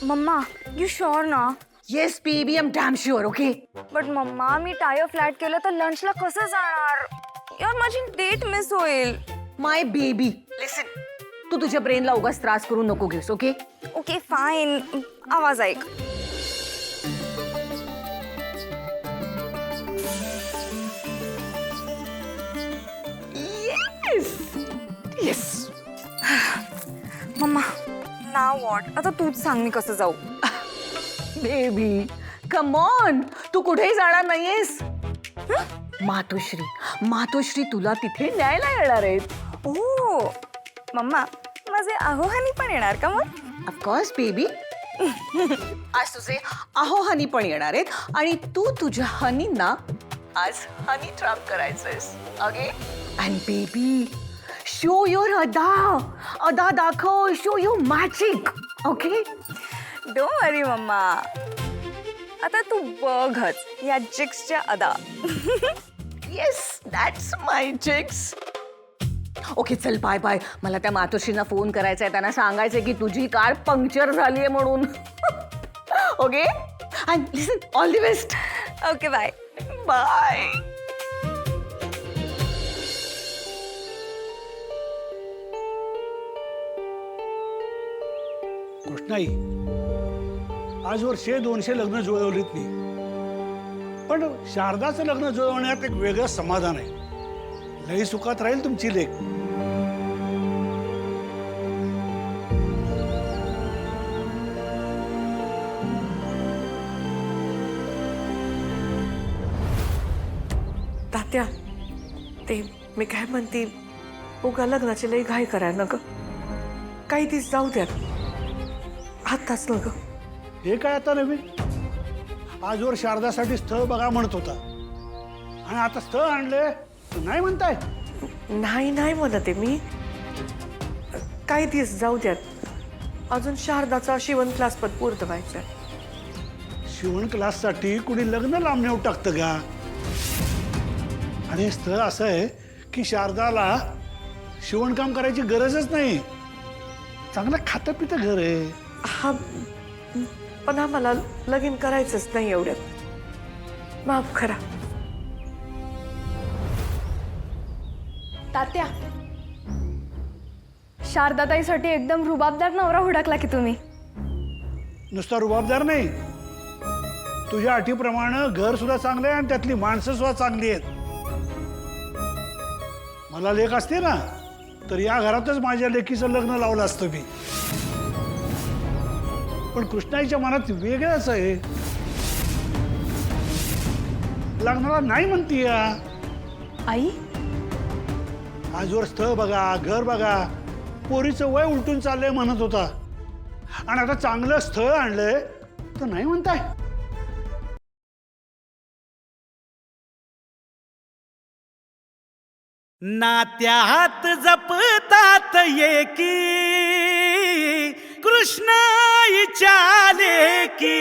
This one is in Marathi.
मम्मा यू श्योर ना? Yes baby, I am damn sure. Okay. But mamma मी टायर फ्लॅट केलं तर लंचला कसं जाणार यार? माझी डेट मिस होईल. माय बेबी लिसन, तू तुझ्या ब्रेनला उगाच त्रास करू नको घेस. ओके. Okay fine. आवाज ऐक. येस. मम्मा नाव वॉट? आता तूच सांग मी कसं जाऊ. बेबी कम ऑन, तू कुठेही जाणार नाहीयेस. मातोश्री मातोश्री तुला तिथे न्यायला येणार आहेत. ओ मम्मा, माझे आहोहानी पण येणार का मग? Of course baby. आज तुझे अहो हनी पण येणार आहेत आणि तू तुझ्या हनींना आज हनी ट्रॅप करायचंयस. Okay. And baby show your अदा. अदा दाखव. Show your magic. Okay. Don't worry mama, आता तू बघच या जिक्सच्या अदा. Yes, that's my Jix. Okay चल बाय बाय. मला त्या मातोश्रींना फोन करायचा आहे, त्यांना सांगायचंय की तुझी कार पंक्चर झाली आहे म्हणून. Okay. And listen, all the best. Okay bye. Bye. Krishnai, आजवर 100-200 लग्न जुळवलीत मी, पण शारदाचं लग्न जुळवण्यात एक वेगळं समाधान आहे. लई सुखात राहील तुमची लेक. तात्या, ते मी काय म्हणते, उगा लग्नाची लई घाई कराय न ग. काही दिवस जाऊ द्या, आताच न ग. हे काय आता नवीन? आजवर शारदासाठी स्थळ बघा म्हणत होता आणि आता स्थळ आणले नाही म्हणताय. नाही नाही म्हणते मी, काही दिवस जाऊ द्यात. अजून शारदाचा शिवण क्लास पण पूर्ण व्हायचा. शिवण क्लाससाठी कुणी लग्न लांब नेऊ टाकतं का? आणि हे स्थळ असं आहे की शारदाला शिवणकाम करायची गरजच नाही. चांगलं खातं पितं घर आहे. हा, पण आम्हाला लगीन करायचंच नाही एवढ्यात. माफ करा. तात्या, शारदाताईसाठी एकदम रुबाबदार नवरा हुडकला की तुम्ही. नुसता रुबाबदार नाही, तुझ्या अटीप्रमाणे घर सुद्धा चांगलं आहे आणि त्यातली माणसं सुद्धा चांगली आहेत. मला लेक असते ना, तर या घरातच माझ्या लेकीचं लग्न लावलं असतं मी. पण कृष्णाईच्या मनात वेगळंच आहे. लग्नाला नाही म्हणतीय. आई, आजवर स्थळ बघा, घर बघा, पोरीचं वय उलटून चाललंय म्हणत होता आणि आता चांगलं स्थळ आणलंय तर नाही म्हणताय. नात्यात जपतात एकी कृष्णाईच्या लेकी.